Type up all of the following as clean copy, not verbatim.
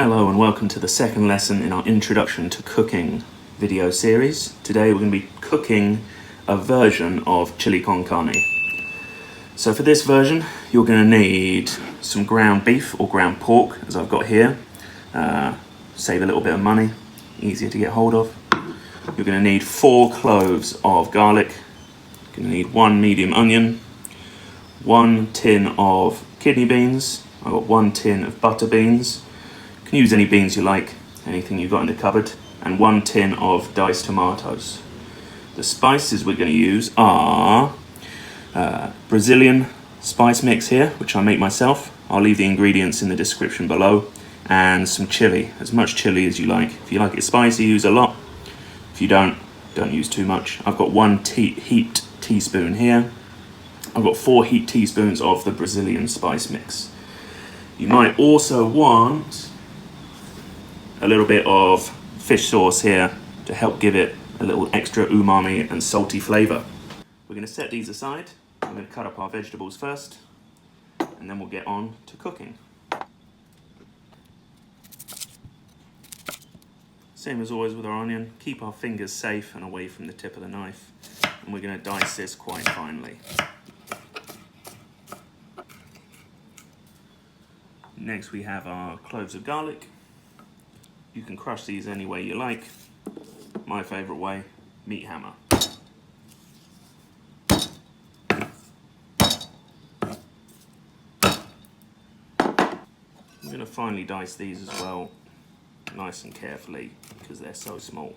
Hello and welcome to the second lesson in our Introduction to Cooking video series. Today we're going to be cooking a version of Chili Con Carne. So for this version you're going to need some ground beef or ground pork, as I've got here. Save a little bit of money, easier to get hold of. You're going to need 4 cloves of garlic. You're going to need 1 medium onion, 1 tin of kidney beans. I've got 1 tin of butter beans. You can use any beans you like, anything you've got in the cupboard, and 1 tin of diced tomatoes. The spices we're going to use are Brazilian spice mix here, which I make myself. I'll leave the ingredients in the description below, and some chili, as much chili as you like. If you like it spicy, use a lot. If you don't use too much. I've got 1 heaped teaspoon here. I've got 4 heaped teaspoons of the Brazilian spice mix. You might also want a little bit of fish sauce here to help give it a little extra umami and salty flavour. We're going to set these aside. I'm going to cut up our vegetables first, and then we'll get on to cooking. Same as always with our onion, keep our fingers safe and away from the tip of the knife, and we're going to dice this quite finely. Next we have our cloves of garlic. You can crush these any way you like. My favourite way, meat hammer. I'm going to finely dice these as well, nice and carefully, because they're so small.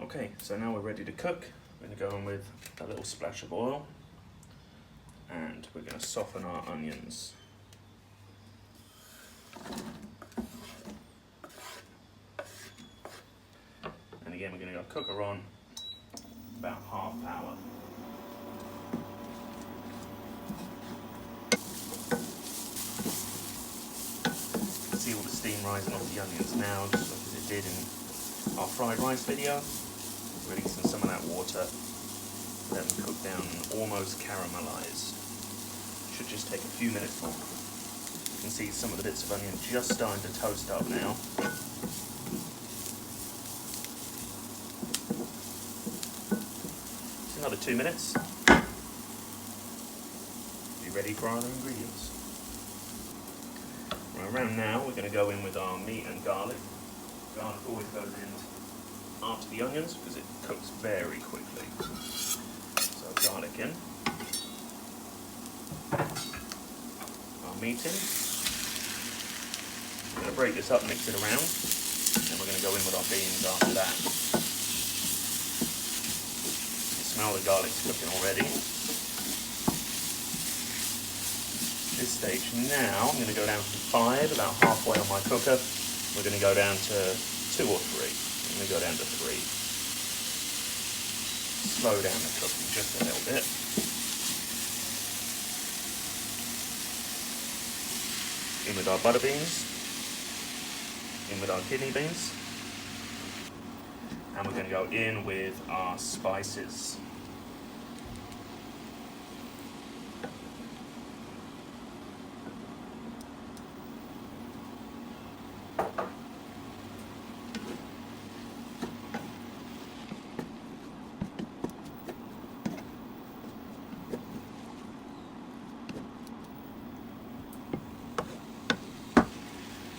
Okay, so now we're ready to cook. We're going to go in with a little splash of oil, and we're going to soften our onions. And again, we're going to go cooker on about half power. You can see all the steam rising off the onions now, just like as it did in our fried rice video. Releasing some of that water, let them cook down and almost caramelise. Should just take a few minutes more. You can see some of the bits of onion just starting to toast up now. Just another 2 minutes. Be ready for our other ingredients. Right, around now we're going to go in with our meat and garlic. Garlic always goes in after the onions because it cooks very quickly. So garlic in, our meat in. We're going to break this up, mix it around, and then we're going to go in with our beans after that. You smell the garlic's cooking already. This stage now, I'm going to go down from 5, about halfway on my cooker. We're going to go down to 2 or 3. I'm going to go down to 3. Slow down the cooking just a little bit. In with our butter beans. In with our kidney beans. And we're going to go in with our spices.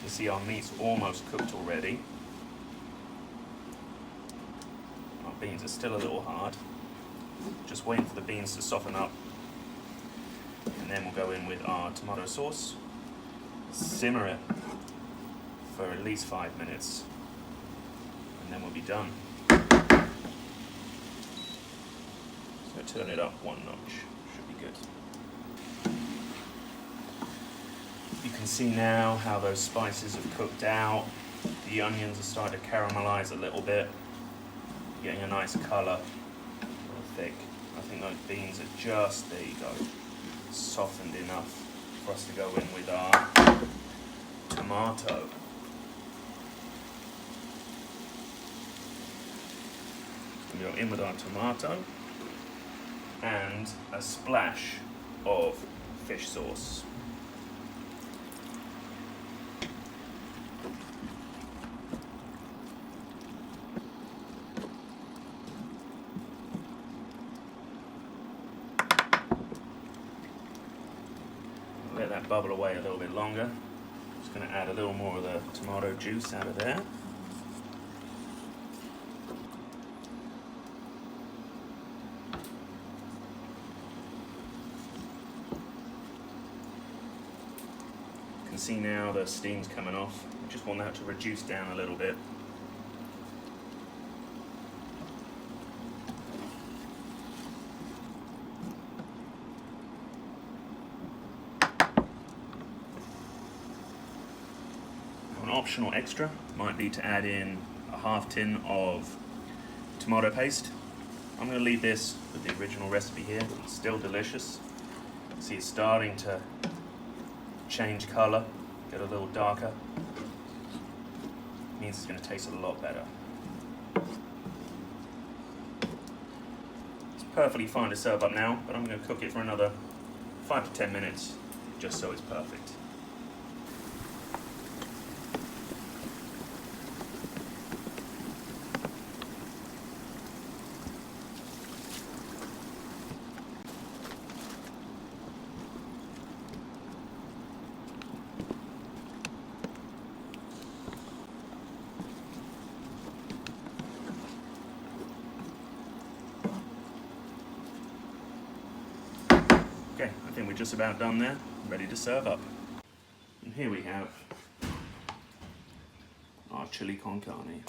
See, our meat's almost cooked already. Our beans are still a little hard. Just waiting for the beans to soften up. And then we'll go in with our tomato sauce. Simmer it for at least 5 minutes. And then we'll be done. So turn it up 1 notch. Should be good. You can see now how those spices have cooked out. The onions are starting to caramelize a little bit. Getting a nice colour. A little thick. I think those beans are just, there you go, softened enough for us to go in with our tomato. We go in with our tomato and a splash of fish sauce. Let that bubble away a little bit longer. Just going to add a little more of the tomato juice out of there. You can see now the steam's coming off. I just want that to reduce down a little bit. An optional extra might be to add in a half tin of tomato paste. I'm going to leave this with the original recipe here. It's still delicious. See, it's starting to change color, get a little darker. It means it's going to taste a lot better. It's perfectly fine to serve up now, but I'm going to cook it for another 5 to 10 minutes just so it's perfect. Okay, I think we're just about done there, ready to serve up. And here we have our chili con carne.